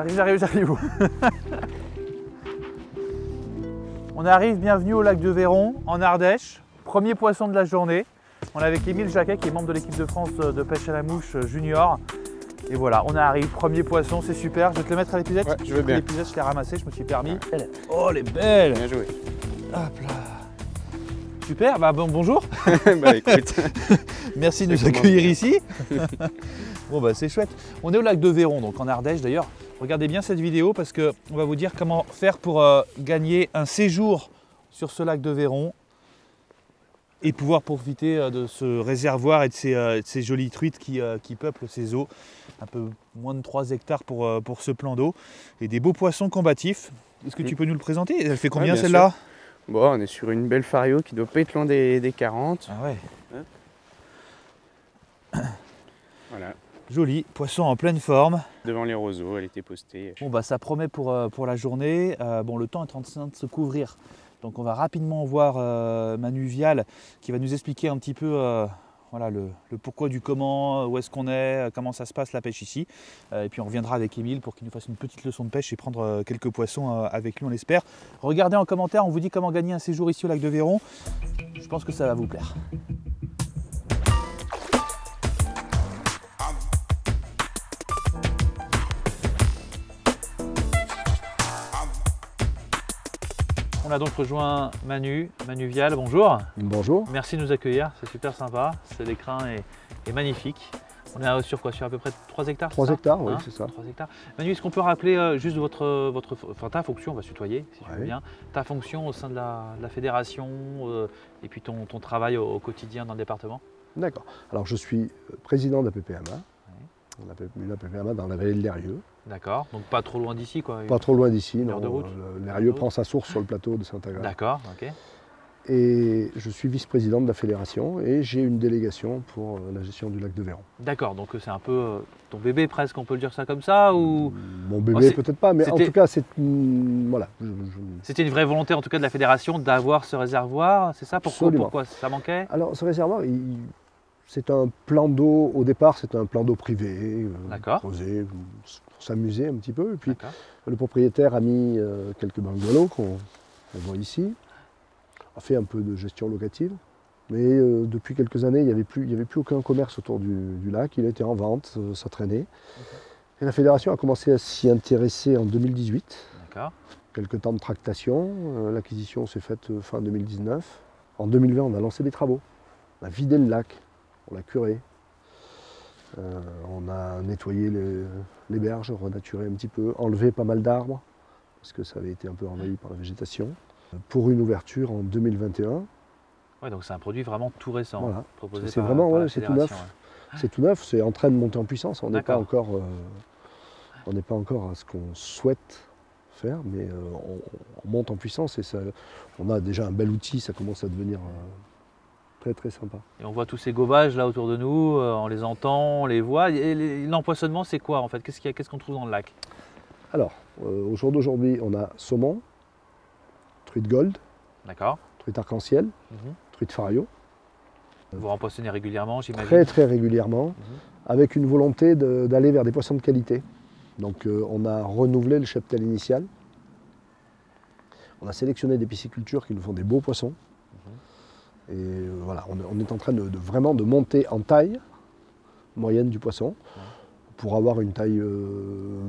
J'arrive. On arrive, bienvenue au lac de Véron, en Ardèche. Premier poisson de la journée. On est avec Émile Jacquet, qui est membre de l'équipe de France de pêche à la mouche junior. Et voilà, on arrive, premier poisson, c'est super. Je vais te le mettre à l'épuisette. Ouais, je veux bien. L'épuisette, je l'ai ramassé, je me suis permis. Ouais. Oh, elle est belle. Bien joué. Hop là. Super, bah bonjour. Bah écoute. Merci de nous accueillir ici. Bon bah c'est chouette. On est au lac de Véron, donc en Ardèche d'ailleurs. Regardez bien cette vidéo parce qu'on va vous dire comment faire pour gagner un séjour sur ce lac de Véron et pouvoir profiter de ce réservoir et de ces jolies truites qui peuplent ces eaux. Un peu moins de 3 hectares pour ce plan d'eau et des beaux poissons combatifs. Est-ce que tu peux nous le présenter? Elle fait combien celle-là? Bon, on est sur une belle fario qui doit pas être loin des 40. Ah ouais. Voilà. Joli, poisson en pleine forme. Devant les roseaux, elle était postée. Bon bah ça promet pour la journée. Bon, le temps est en train de se couvrir. Donc on va rapidement voir Manu Vial qui va nous expliquer un petit peu voilà, le pourquoi du comment, où est-ce qu'on est, comment ça se passe la pêche ici. Et puis on reviendra avec Émile pour qu'il nous fasse une petite leçon de pêche et prendre quelques poissons avec lui, on l'espère. Regardez en commentaire, on vous dit comment gagner un séjour ici au lac de Véron. Je pense que ça va vous plaire. On a donc rejoint Manu Vial, bonjour. Bonjour. Merci de nous accueillir, c'est super sympa, l'écran est magnifique. On est sur quoi? Sur à peu près 3 hectares? 3 hectares, oui, hein, c'est ça. 3 hectares. Manu, est-ce qu'on peut rappeler juste ta fonction, on va se tutoyer si tu veux bien, ta fonction au sein de la fédération et puis ton travail au quotidien dans le département? D'accord. Alors je suis président de la PPMA. On appelle la PPMA dans la vallée de l'Eyrieux. D'accord, donc pas trop loin d'ici quoi? Pas trop loin d'ici, non. De route. L'Eyrieux prend sa source sur le plateau de Saint-Agathe. D'accord, ok. Et je suis vice-président de la fédération et j'ai une délégation pour la gestion du lac de Véron. D'accord, donc c'est un peu ton bébé presque, on peut le dire ça comme ça ou... Mon bébé peut-être pas, mais en tout cas c'est... voilà. C'était une vraie volonté en tout cas de la fédération d'avoir ce réservoir, c'est ça? Pourquoi ça manquait? Alors ce réservoir, c'est un plan d'eau, au départ c'est un plan d'eau privé, creusé pour s'amuser un petit peu. Et puis le propriétaire a mis quelques bungalows qu'on voit ici, a fait un peu de gestion locative. Mais depuis quelques années, il n'y avait plus aucun commerce autour du lac, il était en vente, ça traînait. Et la fédération a commencé à s'y intéresser en 2018. Quelques temps de tractation, l'acquisition s'est faite fin 2019. En 2020, on a lancé des travaux, on a vidé le lac. On l'a curé, on a nettoyé les berges, renaturé un petit peu, enlevé pas mal d'arbres, parce que ça avait été un peu envahi par la végétation, pour une ouverture en 2021. Ouais, donc c'est un produit vraiment tout récent, voilà. Proposé c'est par, vraiment, par la c'est tout neuf. Ouais. C'est tout neuf, c'est en train de monter en puissance. On n'est pas encore à ce qu'on souhaite faire, mais on monte en puissance et ça, on a déjà un bel outil, ça commence à devenir... très sympa. Et on voit tous ces gobages là autour de nous, on les entend, on les voit. Et l'empoisonnement, c'est quoi en fait? Qu'est-ce qu'on trouve dans le lac? Alors, au jour d'aujourd'hui, on a saumon, truite gold, truite arc-en-ciel, truite fario. Vous rempoissonnez régulièrement, j'imagine? Très régulièrement, avec une volonté d'aller vers des poissons de qualité. Donc on a renouvelé le cheptel initial. On a sélectionné des piscicultures qui nous font des beaux poissons. Et voilà, on est en train vraiment de monter en taille moyenne du poisson pour avoir une taille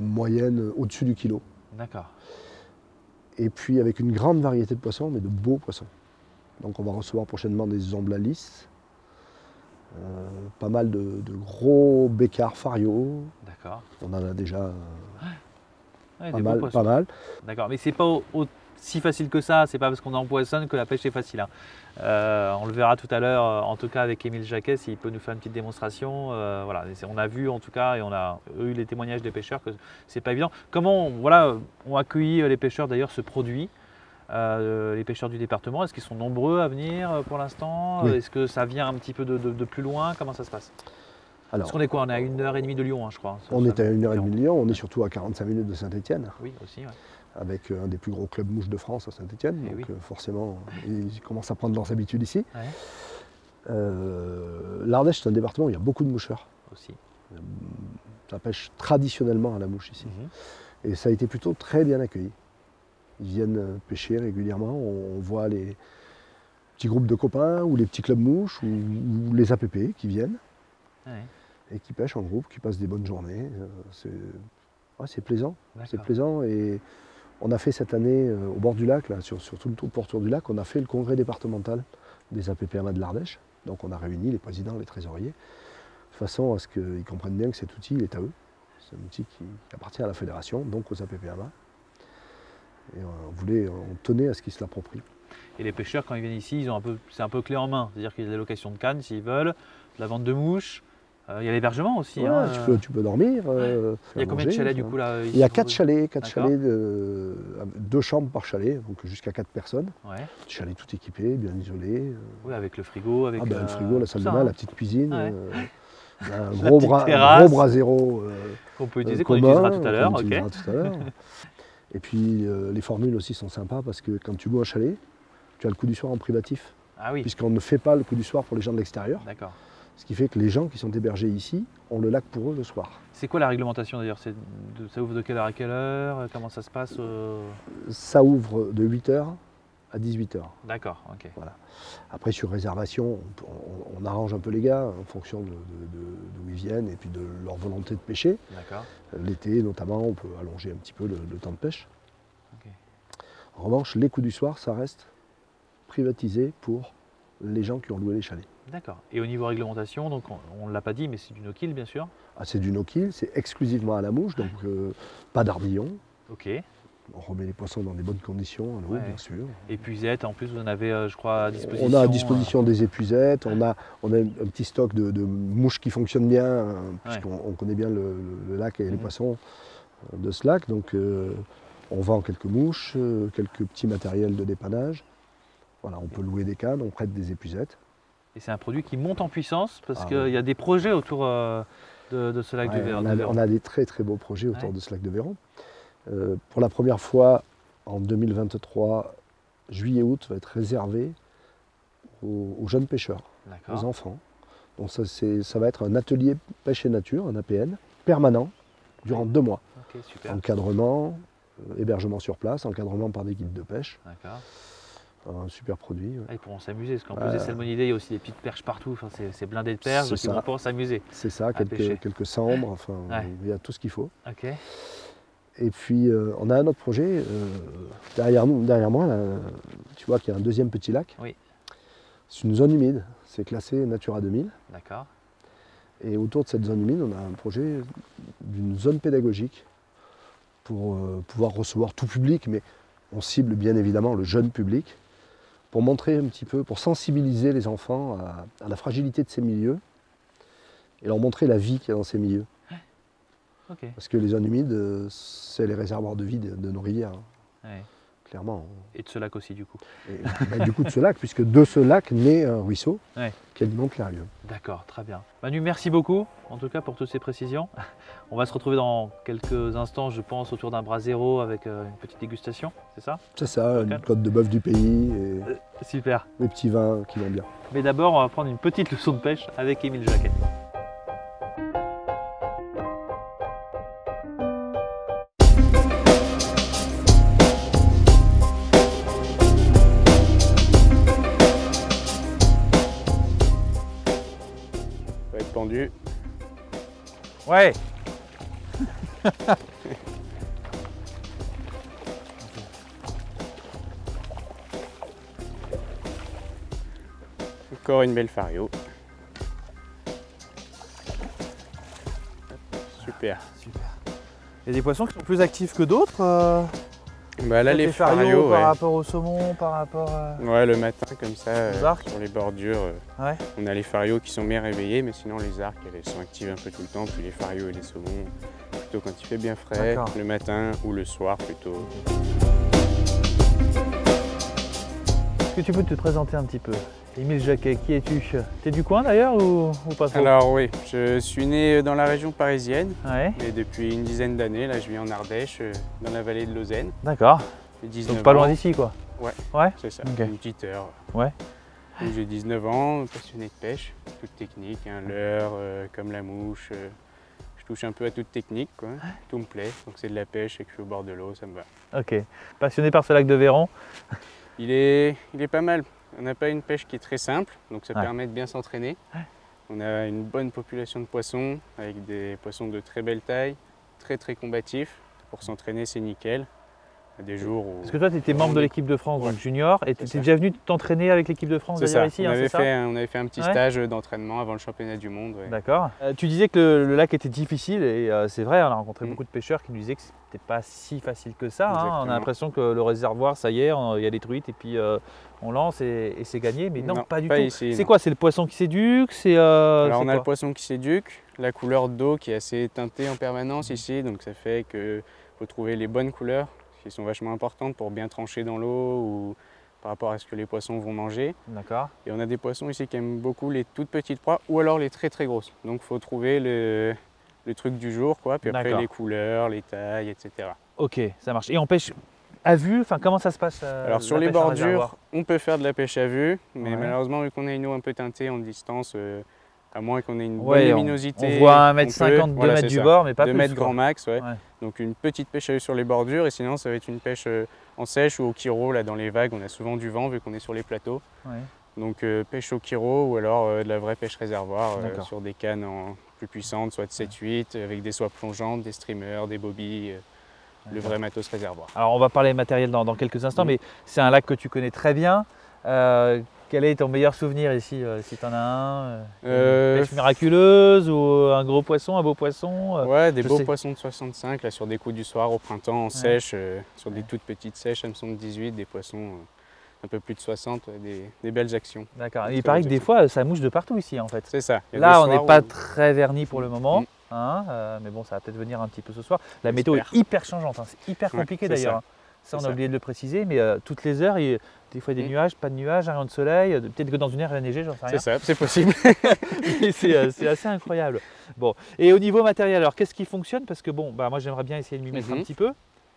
moyenne au-dessus du kilo. D'accord. Et puis avec une grande variété de poissons, mais de beaux poissons. Donc on va recevoir prochainement des omblas lisses, pas mal de gros bécards fario. D'accord. On en a déjà pas mal. D'accord, mais c'est pas si facile que ça, c'est pas parce qu'on empoisonne que la pêche est facile. On le verra tout à l'heure, en tout cas avec Émile Jacquet, s'il peut nous faire une petite démonstration. Voilà, on a vu en tout cas et on a eu les témoignages des pêcheurs que c'est pas évident. Comment ont accueilli les pêcheurs d'ailleurs ce produit, les pêcheurs du département? Est-ce qu'ils sont nombreux à venir pour l'instant? Est-ce que ça vient un petit peu de plus loin? Comment ça se passe? Parce qu'on est quoi? On est à 1h30 de Lyon, je crois. On est à 1h30 de Lyon, on est surtout à 45 minutes de Saint-Étienne. Oui, aussi, ouais. Avec un des plus gros clubs mouches de France à Saint-Étienne, donc forcément ils commencent à prendre leurs habitudes ici. L'Ardèche, c'est un département où il y a beaucoup de moucheurs. Aussi. Ça pêche traditionnellement à la mouche ici. Et ça a été plutôt très bien accueilli. Ils viennent pêcher régulièrement, on voit les petits groupes de copains ou les petits clubs mouches ou les APP qui viennent et qui pêchent en groupe, qui passent des bonnes journées. C'est plaisant, c'est plaisant. Et on a fait cette année au bord du lac, là, sur tout le pourtour du lac, on a fait le congrès départemental des APPMA de l'Ardèche. Donc on a réuni les présidents, les trésoriers, de façon à ce qu'ils comprennent bien que cet outil il est à eux. C'est un outil qui appartient à la fédération, donc aux APPMA. Et on tenait à ce qu'ils se l'approprient. Et les pêcheurs, quand ils viennent ici, c'est un peu clé en main. C'est-à-dire qu'il y a des locations de cannes s'ils veulent, de la vente de mouches. Il y a l'hébergement aussi. Ouais, tu peux dormir. Il y a combien de chalets du coup là? Il y a 4 chalets, 2 chambres par chalet, donc jusqu'à 4 personnes. Chalet tout équipé, bien isolé. Oui, avec le frigo, avec le frigo, la salle de bain, la petite cuisine. Un gros brasero qu'on peut utiliser, qu'on utilisera tout à l'heure. Et puis les formules aussi sont sympas parce que quand tu loues un chalet, tu as le coup du soir en privatif. Ah oui. Puisqu'on ne fait pas le coup du soir pour les gens de l'extérieur. D'accord. Ce qui fait que les gens qui sont hébergés ici ont le lac pour eux le soir. C'est quoi la réglementation d'ailleurs? Ça ouvre de quelle heure à quelle heure? Comment ça se passe? Ça ouvre de 8h à 18h. D'accord, ok. Voilà. Après sur réservation, on arrange un peu les gars en fonction d'où ils viennent et puis de leur volonté de pêcher. D'accord. L'été notamment, on peut allonger un petit peu le temps de pêche. Okay. En revanche, les coups du soir, ça reste privatisé pour les gens qui ont loué les chalets. D'accord. Et au niveau réglementation, donc on ne l'a pas dit, mais c'est du no-kill bien sûr? C'est du no-kill, c'est exclusivement à la mouche, donc pas d'ardillon. Ok. On remet les poissons dans des bonnes conditions, à l'eau, bien sûr. Épuisettes, en plus vous en avez, je crois, à disposition. On a à disposition des épuisettes, on a un petit stock de mouches qui fonctionnent bien, puisqu'on connaît bien le lac et les poissons de ce lac. Donc on vend quelques mouches, quelques petits matériels de dépannage. Voilà, on peut louer des cannes, on prête des épuisettes. Et c'est un produit qui monte en puissance parce qu'il y a des projets autour de ce lac de Véron. On a des très très beaux projets autour de ce lac de Véron. Pour la première fois en 2023, juillet-août va être réservé aux jeunes pêcheurs, aux enfants. Donc ça va être un atelier pêche et nature, un APN, permanent, durant 2 mois. Okay, super. Encadrement, hébergement sur place, encadrement par des guides de pêche. D'accord. Un super produit. Ils pourront s'amuser, parce qu'en plus des salmonidés, il y a aussi des petites perches partout, enfin, c'est blindé de perches, donc ils vont pouvoir s'amuser. C'est ça, quelques sambres, enfin, il y a tout ce qu'il faut. Okay. Et puis on a un autre projet, derrière moi, là, tu vois qu'il y a un deuxième petit lac. Oui. C'est une zone humide, c'est classé Natura 2000. D'accord. Et autour de cette zone humide, on a un projet d'une zone pédagogique pour pouvoir recevoir tout public, mais on cible bien évidemment le jeune public, pour montrer un petit peu, pour sensibiliser les enfants à la fragilité de ces milieux et leur montrer la vie qu'il y a dans ces milieux. Okay. Parce que les zones humides, c'est les réservoirs de vie de nos rivières, clairement. Et de ce lac aussi du coup. Et, du coup de ce lac, puisque de ce lac naît un ruisseau qui alimente l'Arlieu. D'accord, très bien. Manu, merci beaucoup en tout cas pour toutes ces précisions. On va se retrouver dans quelques instants, je pense, autour d'un brasero avec une petite dégustation, c'est ça? C'est ça, une côte de bœuf du pays et super. Des petits vins qui vont bien. Mais d'abord, on va prendre une petite leçon de pêche avec Émile Jacquet. Ça va être tendu. Ouais. Encore une belle fario. Super. Super. Il y a des poissons qui sont plus actifs que d'autres Bah là les farios par rapport au saumon, par rapport ouais, le matin comme ça, sur les bordures, on a les farios qui sont bien réveillés, mais sinon les arcs elles sont actives un peu tout le temps, puis les farios et les saumons plutôt quand il fait bien frais, le matin ou le soir plutôt. Est-ce que tu peux te présenter un petit peu? Émile Jacquet, qui es-tu? T'es du coin d'ailleurs ou pas trop? Alors oui, je suis né dans la région parisienne, et depuis une dizaine d'années, là je vis en Ardèche, dans la vallée de Lausanne. D'accord. Donc pas loin d'ici quoi? Ouais, c'est ça, une petite heure. Ouais. J'ai 19 ans, passionné de pêche, toute technique, leurre, comme la mouche. Je touche un peu à toute technique, quoi. Tout me plaît, donc c'est de la pêche et que je suis au bord de l'eau, ça me va. Ok, passionné par ce lac de Véron? Il est pas mal. On n'a pas une pêche qui est très simple, donc ça permet de bien s'entraîner. On a une bonne population de poissons, avec des poissons de très belle taille, très combatifs. Pour s'entraîner, c'est nickel. Des jours où... Parce que toi, tu étais membre de l'équipe de France, donc junior, et tu étais déjà venu t'entraîner avec l'équipe de France d'ailleurs ici, on avait fait un petit stage d'entraînement avant le championnat du monde. Ouais. D'accord. Tu disais que le lac était difficile, et c'est vrai, on a rencontré beaucoup de pêcheurs qui nous disaient que c'était pas si facile que ça. Hein. On a l'impression que le réservoir, ça y est, il y a des truites, et puis on lance et c'est gagné, mais non, pas du tout. C'est quoi? C'est le poisson qui s'éduque? Alors on a le poisson qui s'éduque, la couleur d'eau qui est assez teintée en permanence ici, donc ça fait qu'il faut trouver les bonnes couleurs, qui sont vachement importantes pour bien trancher dans l'eau ou par rapport à ce que les poissons vont manger. D'accord. Et on a des poissons ici qui aiment beaucoup les toutes petites proies ou alors les très grosses. Donc il faut trouver le truc du jour, quoi. Puis après les couleurs, les tailles, etc. Ok, ça marche. Et on pêche à vue, enfin comment ça se passe? Alors sur les bordures, on peut faire de la pêche à vue, mais malheureusement vu qu'on a une eau un peu teintée en distance, à moins qu'on ait une bonne luminosité. On voit 1,50 m, 2 mètres du bord, mais pas plus. 2 mètres grand max, Donc une petite pêche à vue sur les bordures, et sinon ça va être une pêche en sèche ou au kiro, là dans les vagues, on a souvent du vent vu qu'on est sur les plateaux. Donc pêche au kiro ou alors de la vraie pêche réservoir sur des cannes plus puissantes, soit de 7-8, avec des soies plongeantes, des streamers, des bobies, le vrai matos réservoir. Alors on va parler matériel dans quelques instants, mais c'est un lac que tu connais très bien. Quel est ton meilleur souvenir ici, si tu en as un? Une pêche miraculeuse ou un gros poisson, un beau poisson? Ouais, des beaux poissons de 65 là, sur des coups du soir au printemps en sèche, sur des toutes petites sèches, hameçon de 18, des poissons un peu plus de 60, des belles actions. D'accord, il paraît que des fois ça mouche de partout ici en fait. C'est ça. Là on n'est pas très verni pour le moment, mais bon ça va peut-être venir un petit peu ce soir. La météo est hyper changeante, c'est hyper compliqué d'ailleurs. Ça, on a oublié de le préciser, mais toutes les heures, des fois des nuages, pas de nuages, un rayon de soleil, peut-être que dans une heure il va neiger, j'en sais rien. C'est ça, c'est possible. C'est assez incroyable. Bon, et au niveau matériel, alors qu'est-ce qui fonctionne? Parce que bon, moi j'aimerais bien essayer de m'y mettre un petit peu.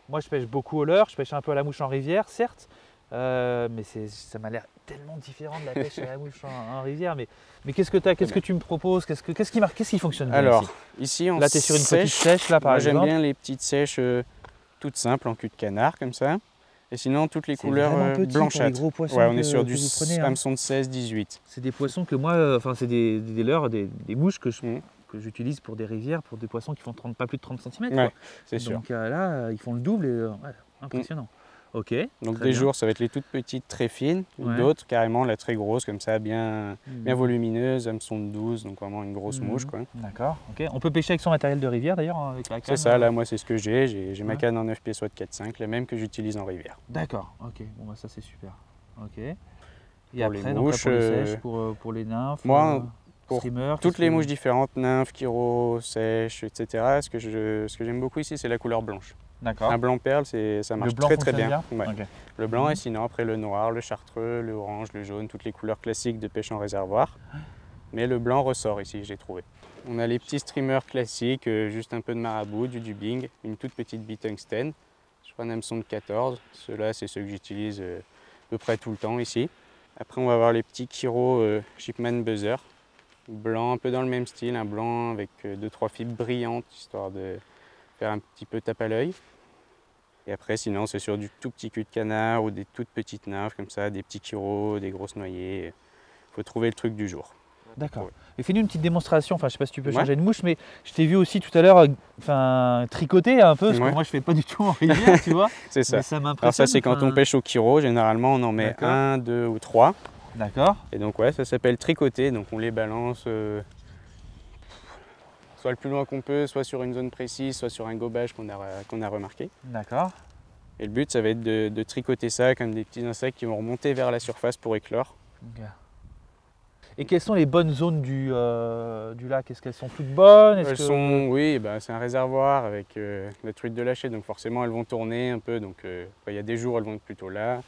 Moi je pêche beaucoup au leurre, je pêche un peu à la mouche en rivière, certes, mais ça m'a l'air tellement différent de la pêche à la mouche en rivière. Mais qu'est-ce que tu me proposes? Qu'est-ce qui fonctionne bien alors, ici là, tu es sur une petite sèche, là par exemple. J'aime bien les petites sèches toutes simples en cul de canard comme ça. Et sinon toutes les couleurs blanchâtres. Gros poissons on est sur du hameçon de 16-18. C'est des poissons que moi, c'est des leurres, des mouches que j'utilise pour des rivières, pour des poissons qui font pas plus de 30 cm. Ouais, c'est sûr. Donc là, ils font le double et impressionnant. Ok. Donc des jours, ça va être les toutes petites très fines, d'autres carrément la très grosse comme ça, bien volumineuse, hameçon de 12, donc vraiment une grosse mouche, quoi. D'accord. Ok. On peut pêcher avec son matériel de rivière d'ailleurs avec la canne. C'est ça, là moi c'est ce que j'ai ma canne en 9 pieds soit de 4-5, la même que j'utilise en rivière. D'accord. Ok. Bon ça c'est super. Ok. Et pour après les mouches, pour les sèches, pour les nymphes. Moi, pour streamer, toutes les mouches différentes, nymphes, kiro, sèches, etc. Ce que j'aime beaucoup ici, c'est la couleur blanche. Un blanc perle, ça marche très bien. Okay. Le blanc et sinon après le noir, le chartreux, le orange, le jaune, toutes les couleurs classiques de pêche en réservoir. Mais le blanc ressort ici, j'ai trouvé. On a les petits streamers classiques, juste un peu de marabout, du dubbing, une toute petite bite tungstène. Je prends un hameçon de 14, ceux-là c'est ceux que j'utilise à peu près tout le temps ici. Après on va avoir les petits kiro Shipman Buzzer, blanc un peu dans le même style, un blanc avec 2-3 fibres brillantes, histoire de faire un petit peu tape à l'œil. Et après, sinon, c'est sur du tout petit cul de canard ou des toutes petites nymphes comme ça, des petits kiros, des grosses noyées. Il faut trouver le truc du jour. D'accord. Et fais-nous une petite démonstration. Enfin, je ne sais pas si tu peux changer de mouche, mais je t'ai vu aussi tout à l'heure tricoter un peu, parce que moi, je ne fais pas du tout en rivière, tu vois. C'est ça. Mais ça m'impressionne. Alors ça, c'est quand on pêche au kiro. Généralement, on en met 1, 2 ou 3. D'accord. Et donc, ça s'appelle tricoter. Donc, on les balance soit le plus loin qu'on peut, soit sur une zone précise, soit sur un gobage qu'on a remarqué. D'accord. Et le but, ça va être de tricoter ça comme des petits insectes qui vont remonter vers la surface pour éclore. Okay. Et quelles sont les bonnes zones du lac? Est-ce qu'elles sont toutes bonnes? Oui, c'est un réservoir avec la truite de lâcher, donc forcément elles vont tourner un peu. Donc il y a des jours elles vont être plutôt là,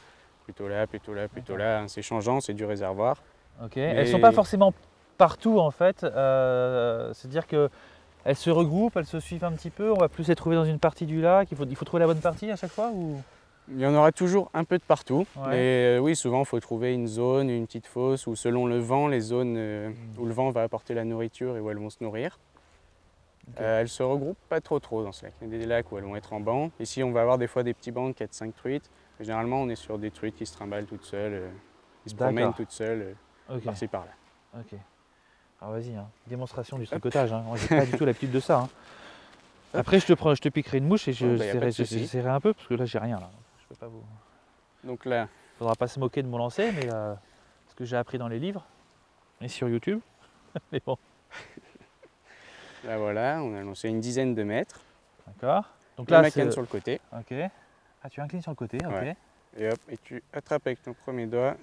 plutôt là, plutôt là, plutôt là. C'est changeant, c'est du réservoir. Ok. Elles ne sont pas forcément partout en fait, c'est-à-dire qu'elles se regroupent, elles se suivent un petit peu, on va plus les trouver dans une partie du lac, il faut trouver la bonne partie à chaque fois ou... Il y en aura toujours un peu de partout, mais oui, souvent il faut trouver une zone, une petite fosse, ou selon le vent, les zones où le vent va apporter la nourriture et où elles vont se nourrir. Okay. Elles se regroupent pas trop dans ce lac. Il y a des lacs où elles vont être en banc. Ici, on va avoir des fois des petits bancs de 4-5 truites. Généralement, on est sur des truites qui se trimballent toutes seules, qui se promènent toutes seules, par-ci par-là. Ok. Alors vas-y, hein. Démonstration du tricotage. Hein. Moi, j'ai pas du tout l'habitude de ça. Hein. Après, je te piquerai une mouche et j'essaierai un peu parce que là, j'ai rien. Là. Je peux pas vous. Donc là, faudra pas se moquer de mon lancer, mais ce que j'ai appris dans les livres et sur YouTube. Mais bon. Là voilà, on a lancé une dizaine de mètres. D'accord. Donc là, la canne sur le côté. Ok. Ah, tu inclines sur le côté, ok. Ouais. Et hop, et tu attrapes avec ton premier doigt.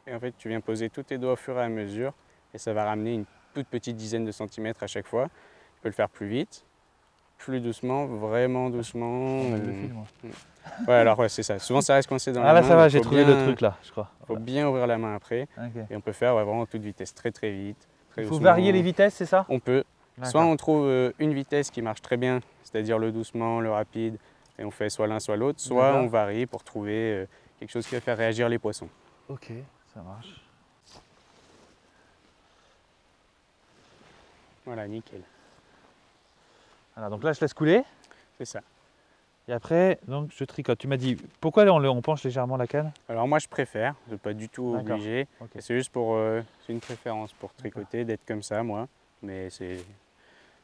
Et en fait, tu viens poser tous tes doigts au fur et à mesure. Et ça va ramener une toute petite dizaine de centimètres à chaque fois. Tu peux le faire plus vite, plus doucement, vraiment doucement. Ouais, alors ouais, c'est ça. Souvent, ça reste coincé dans la main. Ah là, ça va, j'ai trouvé le truc là, je crois. Il faut bien ouvrir la main après. Okay. Et on peut faire vraiment toute vitesse, très vite. Il faut varier les vitesses, c'est ça? On peut. Soit on trouve une vitesse qui marche très bien, c'est-à-dire le doucement, le rapide, et on fait soit l'un soit l'autre, soit on varie pour trouver quelque chose qui va faire réagir les poissons. Ok, ça marche. Voilà, nickel. Voilà, donc là je laisse couler. C'est ça. Et après, donc je tricote. Tu m'as dit, pourquoi on penche légèrement la canne? Alors moi je préfère, je ne suis pas du tout obligé. Okay. C'est juste pour, c'est une préférence pour tricoter, d'être comme ça moi, mais c'est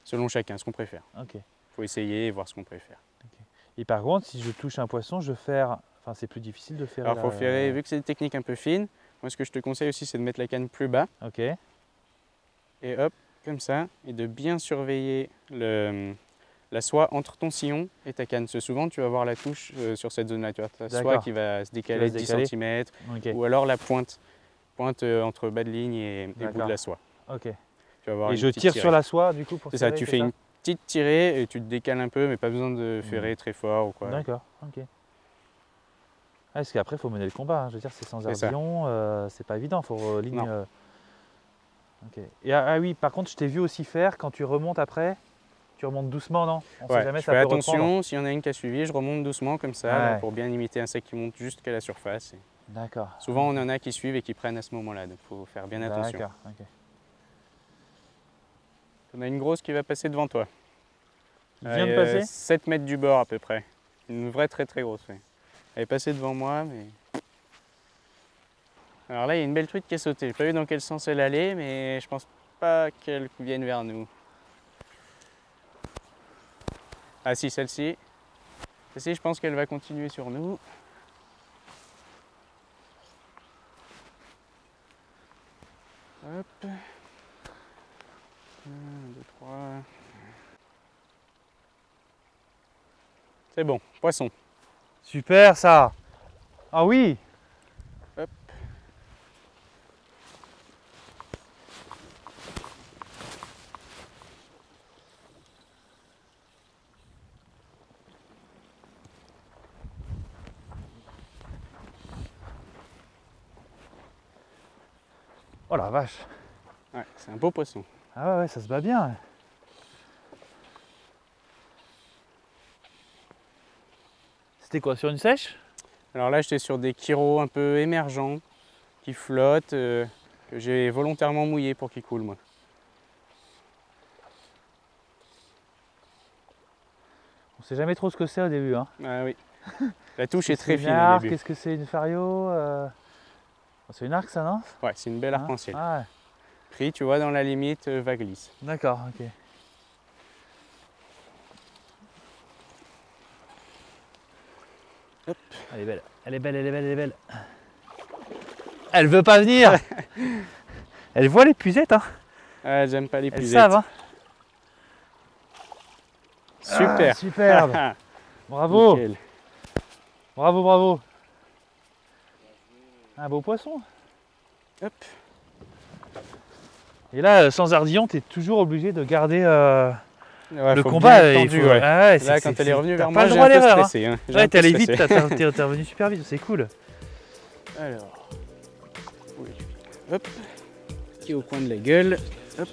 selon chacun ce qu'on préfère. Il faut essayer et voir ce qu'on préfère. Okay. Et par contre, si je touche un poisson, je ferre, enfin c'est plus difficile de ferrer. Alors il faut ferrer, vu que c'est des techniques un peu fines, moi ce que je te conseille aussi c'est de mettre la canne plus bas. Ok. Et hop, comme ça, et de bien surveiller la soie entre ton sillon et ta canne. Souvent, tu vas voir la touche sur cette zone-là. Tu vois, ta soie qui va se décaler de 10 cm, ou alors la pointe entre bas de ligne et bout de la soie. Ok. Tu vas voir et je tire sur la soie, du coup, pour serrer, ça, tu fais une petite tirée et tu te décales un peu, mais pas besoin de ferrer très fort ou quoi. D'accord, ok. Ah, parce qu'après, il faut mener le combat. Hein. Je veux dire, c'est sans ardillon, c'est pas évident. Il faut ligne. Okay. Et oui, par contre, je t'ai vu aussi faire quand tu remontes après. Tu remontes doucement, non? On sait jamais, je fais attention, s'il y en a une qui a suivi, je remonte doucement comme ça, là, pour bien imiter un insecte qui monte jusqu'à la surface. D'accord. Souvent, on en a qui suivent et qui prennent à ce moment-là, donc il faut faire bien attention. D'accord, ok. On a une grosse qui va passer devant toi. Elle vient de passer 7 mètres du bord à peu près. Une vraie très grosse. Ouais. Elle est passée devant moi, mais... Alors là, il y a une belle truite qui est sautée. Je n'ai pas vu dans quel sens elle allait, mais je pense pas qu'elle vienne vers nous. Ah si, celle-ci. Celle-ci, je pense qu'elle va continuer sur nous. Hop. 1, 2, 3. C'est bon, poisson. Super ça. Ah oui. Hop. Oh la vache. Ouais, c'est un beau poisson. Ah ouais, ça se bat bien. C'était quoi, sur une sèche? Alors là, j'étais sur des chiros un peu émergents, qui flottent, que j'ai volontairement mouillé pour qu'ils coulent, moi. On sait jamais trop ce que c'est au début. Hein. Ah oui. La touche est très fine au début. Qu'est-ce que c'est, une fario? C'est une arc, ça, non? Ouais, c'est une belle arc-en-ciel. Ah ouais. Pris, tu vois, dans la limite, va glisse. D'accord, ok. Hop. Elle est belle, elle est belle, elle est belle, elle est belle. Elle veut pas venir. Elle voit les puisettes, hein. Ah, j'aime pas les puisettes. Elles savent, hein. Super. Ah, superbe. Bravo. Nickel. Bravo, bravo. Un beau poisson. Hop. Et là, sans ardillon, tu es toujours obligé de garder le combat. Tendu, ouais. Ah ouais, là, quand elle est revenue vers moi, j'ai un peu stressé. Hein. Ouais, t'es allé vite, t'es revenu super vite, c'est cool. Alors, hop, qui est au coin de la gueule, hop.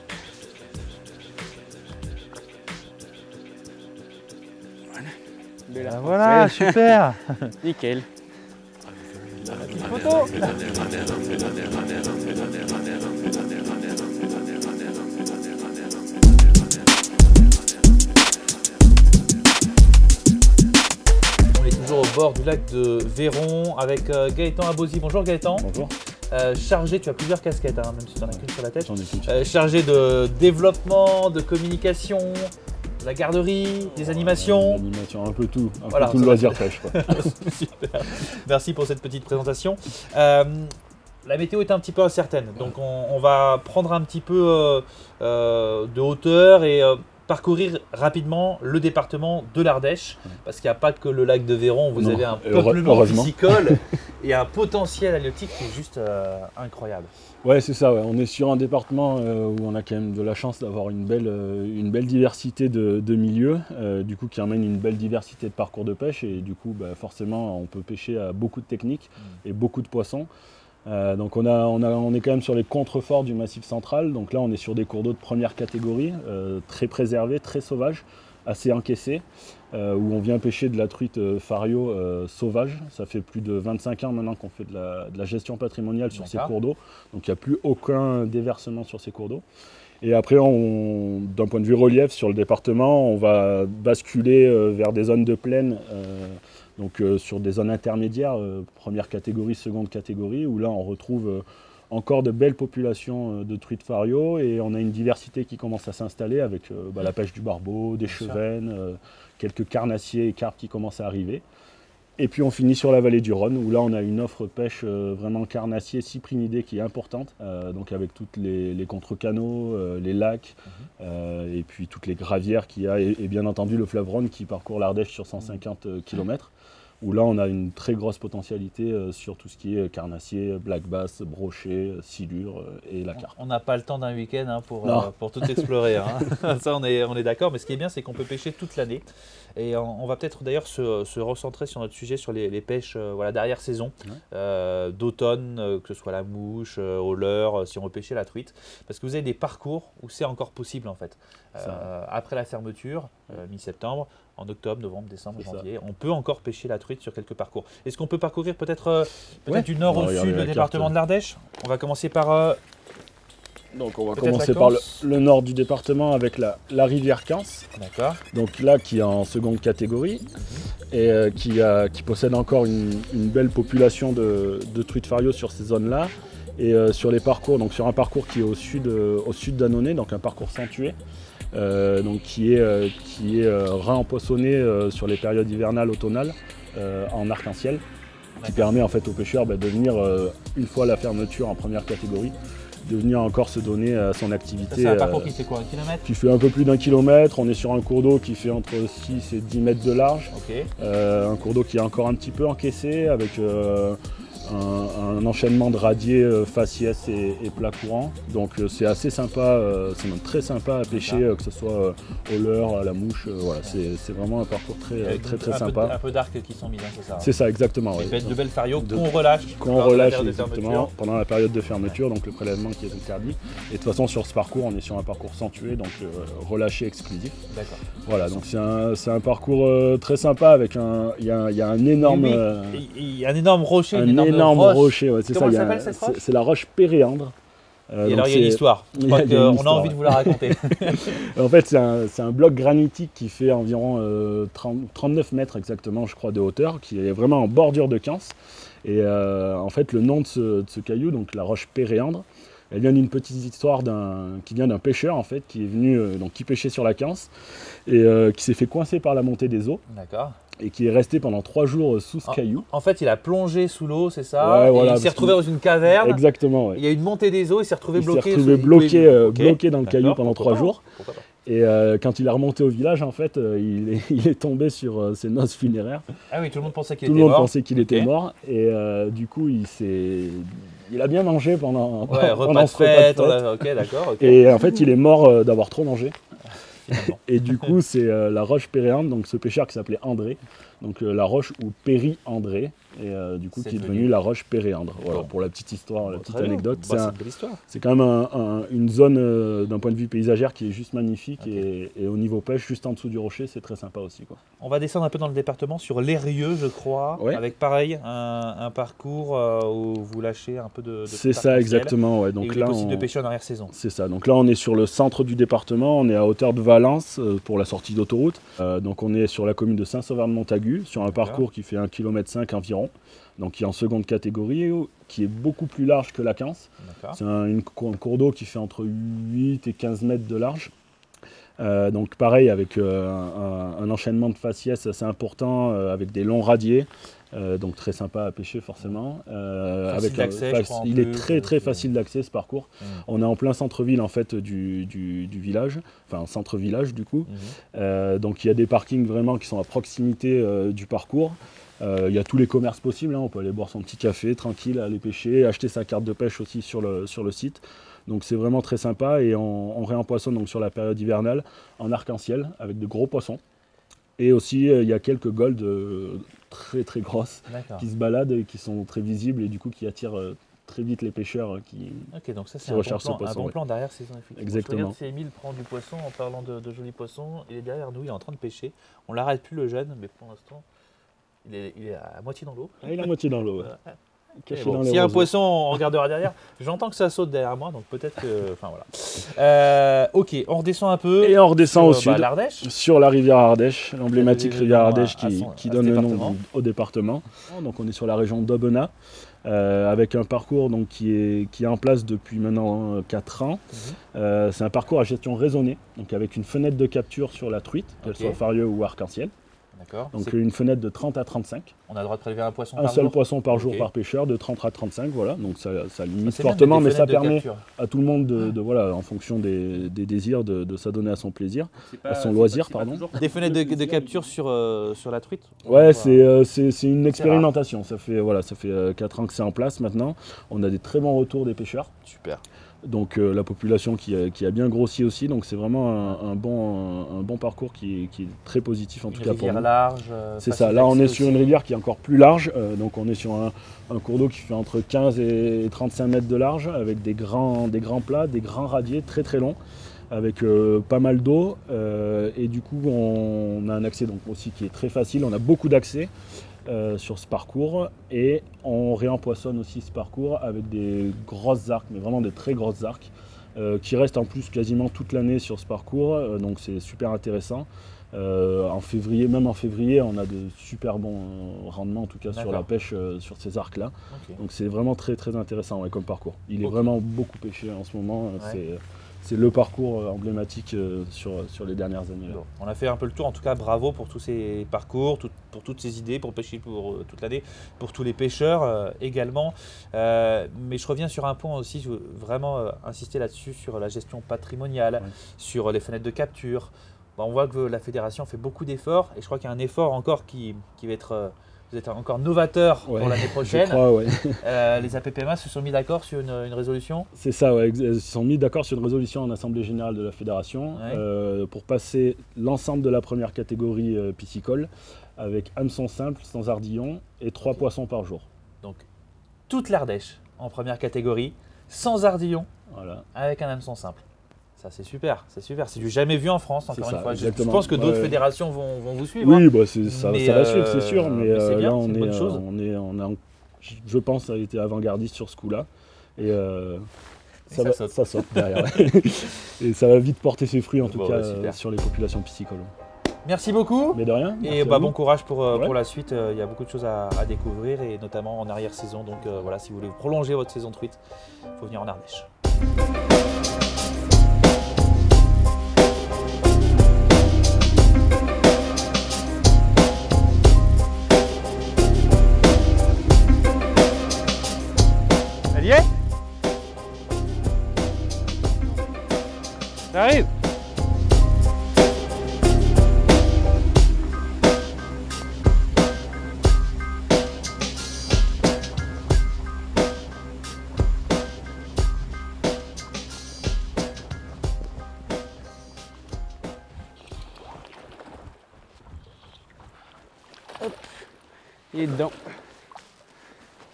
Voilà, voilà, super. Nickel. Photo. bord du lac de Véron avec Gaëtan Abosi. Bonjour Gaëtan. Bonjour. Chargé, tu as plusieurs casquettes, hein, même si tu n'en as qu'une sur la tête. Chargé de développement, de communication, de la garderie, des animations. Animation, un peu tout, peu tout le loisir pêche. Super. Merci pour cette petite présentation. La météo est un petit peu incertaine, donc on va prendre un petit peu de hauteur et parcourir rapidement le département de l'Ardèche, parce qu'il n'y a pas que le lac de Véron, vous avez un peuplement piscicole et un potentiel halieutique qui est juste incroyable. Ouais, c'est ça, on est sur un département où on a quand même de la chance d'avoir une belle diversité de milieux, du coup qui amène une belle diversité de parcours de pêche, et du coup forcément on peut pêcher à beaucoup de techniques et beaucoup de poissons. Donc on est quand même sur les contreforts du Massif central, donc là on est sur des cours d'eau de première catégorie, très préservés, très sauvages, assez encaissés, où on vient pêcher de la truite fario sauvage. Ça fait plus de 25 ans maintenant qu'on fait de la gestion patrimoniale sur ces cours d'eau, donc il n'y a plus aucun déversement sur ces cours d'eau. Et après, d'un point de vue relief sur le département, on va basculer vers des zones de plaine, donc sur des zones intermédiaires, première catégorie, seconde catégorie, où là on retrouve encore de belles populations de truites fario, et on a une diversité qui commence à s'installer avec la pêche du barbeau, des chevennes, quelques carnassiers et carpes qui commencent à arriver. Et puis on finit sur la vallée du Rhône, où là on a une offre pêche vraiment carnassier, cyprinidé qui est importante, donc avec toutes les contre-canaux, les lacs, et puis toutes les gravières qu'il y a, et bien entendu le fleuve Rhône qui parcourt l'Ardèche sur 150 km, où là on a une très grosse potentialité sur tout ce qui est carnassier, black bass, brochet, silure et la carpe. On n'a pas le temps d'un week-end pour tout explorer, hein. Ça on est d'accord, mais ce qui est bien c'est qu'on peut pêcher toute l'année. Et on va peut-être d'ailleurs se recentrer sur notre sujet, sur les pêches d'arrière-saison, d'automne, que ce soit la mouche, au leurre, si on veut pêcher la truite. Parce que vous avez des parcours où c'est encore possible en fait. Après la fermeture, mi-septembre, en octobre, novembre, décembre, janvier, on peut encore pêcher la truite sur quelques parcours. Est-ce qu'on peut parcourir peut-être du nord au sud le département de l'Ardèche? On va commencer par... Donc on va commencer par le nord du département avec la rivière Cans. D'accord. Donc là qui est en seconde catégorie et qui possède encore une belle population de truites fario sur ces zones-là. Et sur les parcours, donc sur un parcours qui est au sud d'Annonay, donc un parcours centué, donc qui est réempoissonné sur les périodes hivernales, automnales, en arc-en-ciel, qui permet en fait aux pêcheurs de venir, une fois la fermeture en première catégorie, de venir encore se donner à son activité. C'est un parcours qui fait quoi, 1 km? Qui fait un peu plus d'1 kilomètre. On est sur un cours d'eau qui fait entre 6 et 10 mètres de large. Un cours d'eau qui est encore un petit peu encaissé avec un enchaînement de radiers faciès et plat courant. Donc c'est assez sympa, c'est même très sympa à pêcher, que ce soit au leurre, à la mouche. Voilà, c'est vraiment un parcours très sympa. Un peu d'arcs qui sont mis, c'est ça? C'est ça, exactement. De belles farios qu'on relâche. Qu'on relâche exactement pendant la période de fermeture, donc le prélèvement qui est interdit. Et de toute façon sur ce parcours, on est sur un parcours centué, donc relâché exclusif. D'accord. Voilà, donc c'est un parcours très sympa avec il y a un énorme... Il y a un énorme rocher, une énorme rocher, ouais, c'est ça. Comment ça s'appelle cette roche? C'est la roche Péréandre. Et alors il y a une histoire, je crois qu'on a envie de vous la raconter. En fait c'est un bloc granitique qui fait environ 39 mètres exactement je crois de hauteur, qui est vraiment en bordure de Cans. Et en fait le nom de ce caillou, donc la roche Péréandre, elle vient d'une petite histoire qui vient d'un pêcheur en fait, qui est venu, qui pêchait sur la Cans et qui s'est fait coincer par la montée des eaux. D'accord. Et qui est resté pendant 3 jours sous ce caillou. En fait, il a plongé sous l'eau, c'est ça? Ouais, voilà, il s'est retrouvé dans une caverne. Exactement. Ouais. Il y a eu une montée des eaux, il s'est retrouvé bloqué. Bloqué dans le caillou pendant 3 jours. Et quand il est remonté au village, en fait, il est tombé sur ses noces funéraires. Ah oui, tout le monde pensait qu'il était mort. Tout le monde pensait qu'il était mort. Et du coup, il a bien mangé pendant repas de fête. Ok, d'accord. Et en fait, il est mort d'avoir trop mangé. Et du coup, c'est la roche Péréandre, donc ce pêcheur qui s'appelait André, donc la roche ou Péri-André, et du coup qui est devenue la roche Péréandre. Voilà, pour la petite histoire, la petite anecdote. C'est quand même une zone d'un point de vue paysagère qui est juste magnifique, et au niveau pêche, juste en dessous du rocher, c'est très sympa aussi, quoi. On va descendre un peu dans le département, sur l'Eyrieux, je crois, avec pareil, un parcours où vous lâchez un peu de c'est ça, exactement. Ouais. Donc et là, il est possible de pêcher en arrière-saison. C'est ça. Donc là, on est sur le centre du département, on est à hauteur de Valence pour la sortie d'autoroute. Donc on est sur la commune de Saint-Sauveur-de-Montagu, Aigu, sur un parcours qui fait 1,5 km environ, donc qui est en seconde catégorie, qui est beaucoup plus large que la Quince. C'est un cours d'eau qui fait entre 8 et 15 mètres de large. Donc pareil, avec un enchaînement de faciès assez important, avec des longs radiers, donc très sympa à pêcher forcément. Il est très facile d'accès ce parcours. On est en plein centre-ville en fait du village, enfin centre-village du coup. Donc il y a des parkings vraiment qui sont à proximité du parcours. Il y a tous les commerces possibles, hein. On peut aller boire son petit café tranquille, aller pêcher, acheter sa carte de pêche aussi sur le site. Donc c'est vraiment très sympa et on réempoisonne donc sur la période hivernale en arc-en-ciel avec de gros poissons. Et aussi il y a quelques golds très grosses qui se baladent et qui sont très visibles et du coup qui attirent très vite les pêcheurs qui donc ça c'est recherchent ce poisson. Un bon plan derrière saison. Exactement. Je regarde si Émile prend du poisson en parlant de jolis poissons. Il est derrière nous, il est en train de pêcher. On l'arrête plus le jeune, mais pour l'instant il est à moitié dans l'eau. Il est à moitié dans l'eau. Bon, s'il y a un poisson, on regardera derrière. J'entends que ça saute derrière moi, donc peut-être que. Enfin voilà. Ok, on redescend un peu. Et on redescend au sud, sur la rivière Ardèche, l'emblématique rivière Ardèche qui donne le nom au département. Donc on est sur la région d'Aubenas, avec un parcours donc, qui est en place depuis maintenant 4 ans. C'est un parcours à gestion raisonnée, donc avec une fenêtre de capture sur la truite, qu'elle soit farieux ou arc-en-ciel. Donc une fenêtre de 30 à 35. On a le droit de prélever un poisson par jour. Un seul poisson par jour par pêcheur, de 30 à 35, voilà. Donc ça limite fortement, mais ça permet à tout le monde de voilà, en fonction des désirs, de s'adonner à son plaisir, à son loisir, pardon. Des fenêtres de capture sur la truite. Ouais, c'est une expérimentation. Ça fait 4 ans que c'est en place maintenant. On a des très bons retours des pêcheurs. Super. Donc la population qui a bien grossi aussi, donc c'est vraiment un bon parcours qui est très positif en tout cas pour nous. Large, c'est ça, là on est sur une rivière qui est encore plus large, donc on est sur un cours d'eau qui fait entre 15 et 35 mètres de large, avec des grands plats, des grands radiers très longs, avec pas mal d'eau, et du coup on a un accès donc aussi qui est très facile, on a beaucoup d'accès. Sur ce parcours et on réempoisonne aussi ce parcours avec des grosses arcs, mais vraiment des très grosses arcs qui restent en plus quasiment toute l'année sur ce parcours, donc c'est super intéressant. En février, on a de super bons rendements en tout cas sur la pêche sur ces arcs là. Donc c'est vraiment très intéressant comme parcours. Il est vraiment beaucoup pêché en ce moment. C'est le parcours emblématique sur les dernières années. Bon, on a fait un peu le tour, en tout cas bravo pour tous ces parcours, pour toutes ces idées, pour pêcher pour toute l'année, pour tous les pêcheurs également. Mais je reviens sur un point aussi, je veux vraiment insister là-dessus, sur la gestion patrimoniale, sur les fenêtres de capture. Bon, on voit que la fédération fait beaucoup d'efforts et je crois qu'il y a un effort encore qui va être... Vous êtes encore novateur pour l'année prochaine. Je crois, les APPMA se sont mis d'accord sur une résolution. C'est ça, ils se sont mis d'accord sur une résolution en Assemblée Générale de la Fédération pour passer l'ensemble de la première catégorie piscicole avec hameçon simple, sans ardillon et 3 poissons par jour. Donc toute l'Ardèche en première catégorie, sans ardillon, avec un hameçon simple. Ça c'est super, c'est du jamais vu en France encore une fois. Je pense que d'autres fédérations vont vous suivre. Oui, ça va suivre, c'est sûr, mais là on a, je pense, ça a été avant-gardiste sur ce coup-là. Et ça saute derrière. Et ça va vite porter ses fruits en tout cas sur les populations piscicoles. Merci beaucoup. Mais de rien. Et bon courage pour la suite. Il y a beaucoup de choses à découvrir et notamment en arrière-saison. Donc voilà, si vous voulez prolonger votre saison de truite, il faut venir en Ardèche. Ça arrive. Hop. Il est dedans.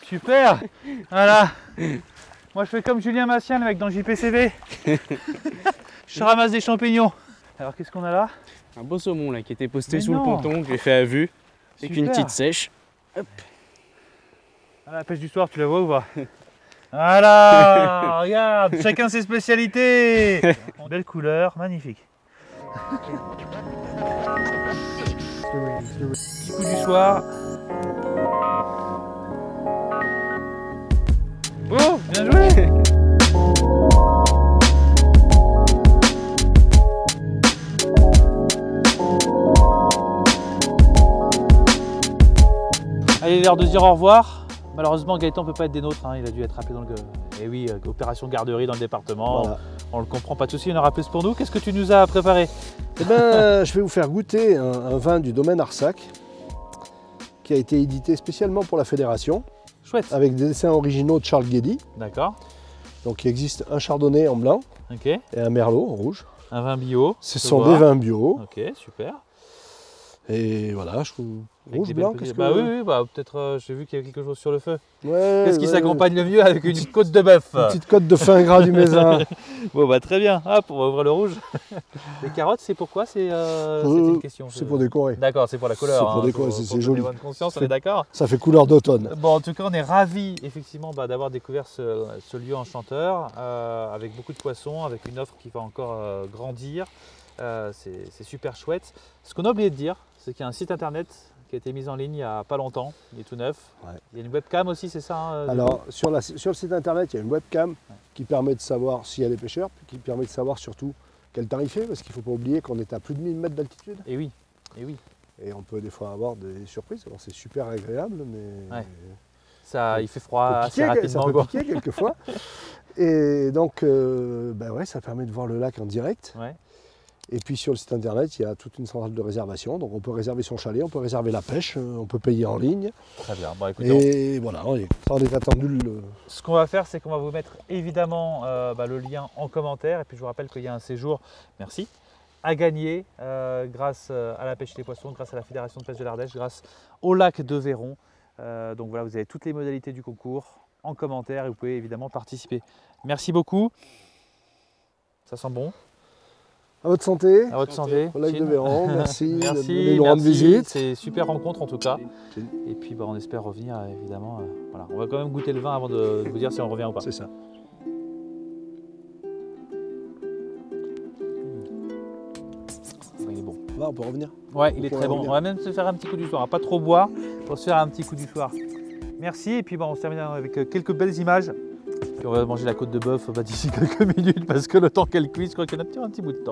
Super. Voilà. Moi je fais comme Julien Massien, le mec dans JPCV. Je ramasse des champignons. Alors qu'est-ce qu'on a là? Un beau saumon là qui était posté sous le ponton, que j'ai fait à vue, avec une petite sèche. Hop. Ah, la pêche du soir, tu la vois ou pas? Voilà. Regarde, chacun ses spécialités. Belle couleur, magnifique. Petit coup du soir. Oh, bien joué. Allez, l'heure de dire au revoir. Malheureusement, Gaëtan ne peut pas être des nôtres, hein. Il a dû être appelé dans le... Et oui, opération garderie dans le département. Voilà. On le comprend, pas de souci, il y en aura plus pour nous. Qu'est-ce que tu nous as préparé? Eh ben, je vais vous faire goûter un vin du domaine Arsac qui a été édité spécialement pour la fédération. Chouette. Avec des dessins originaux de Charles Guédy. D'accord. Donc il existe un chardonnay en blanc et un merlot en rouge. Un vin bio. Ce sont des vins bio. Ok, super. Et voilà, je trouve rouge, blanc, qu'est-ce que... Bah oui, bah, peut-être, j'ai vu qu'il y avait quelque chose sur le feu. Ouais, qu'est-ce qui s'accompagne le mieux avec une côte de bœuf? Une petite côte de fin gras du Mézin. Bon bah très bien, hop, on va ouvrir le rouge. Les carottes, c'est pourquoi? C'est une question. C'est pour décorer. D'accord, c'est pour la couleur. C'est pour décorer, c'est joli. Bonne conscience, on est d'accord. Ça fait couleur d'automne. Bon, en tout cas, on est ravis effectivement d'avoir découvert ce lieu enchanteur, avec beaucoup de poissons, avec une offre qui va encore grandir. C'est super chouette. Ce qu'on a oublié de dire, c'est qu'il y a un site internet qui a été mis en ligne il n'y a pas longtemps, il est tout neuf. Ouais. Il y a une webcam aussi, c'est ça hein, Alors, sur le site internet, il y a une webcam qui permet de savoir s'il y a des pêcheurs, puis qui permet de savoir surtout quel tarif est, parce qu'il ne faut pas oublier qu'on est à plus de 1000 mètres d'altitude. Et oui, et oui. Et on peut des fois avoir des surprises. Alors c'est super agréable, mais... Ouais. Ça, il fait froid assez rapidement. Ça peut piquer quelquefois. Et donc, ben ouais, ça permet de voir le lac en direct. Ouais. Et puis sur le site internet, il y a toute une centrale de réservation. Donc on peut réserver son chalet, on peut réserver la pêche, on peut payer en ligne. Très bien. Bon, écoutez, et voilà, ça en est attendu. Ce qu'on va faire, c'est qu'on va vous mettre évidemment le lien en commentaire. Et puis je vous rappelle qu'il y a un séjour, merci, à gagner grâce à la pêche des poissons, grâce à la Fédération de pêche de l'Ardèche, grâce au lac de Véron. Donc voilà, vous avez toutes les modalités du concours en commentaire et vous pouvez évidemment participer. Merci beaucoup. Ça sent bon. À votre santé. À votre santé. Au lac de Véron, merci. Merci, nous rendre visite. C'est une super rencontre en tout cas. Et puis on espère revenir évidemment. Voilà. On va quand même goûter le vin avant de vous dire si on revient ou pas. C'est ça. Il est bon. Là, on peut revenir. Ouais, il est très bon. On va même se faire un petit coup du soir. Pas trop boire pour se faire un petit coup du soir. Merci. Et puis on se termine avec quelques belles images. Puis on va manger la côte de bœuf d'ici quelques minutes parce que le temps qu'elle cuise, je crois qu'il y en a un petit bout de temps.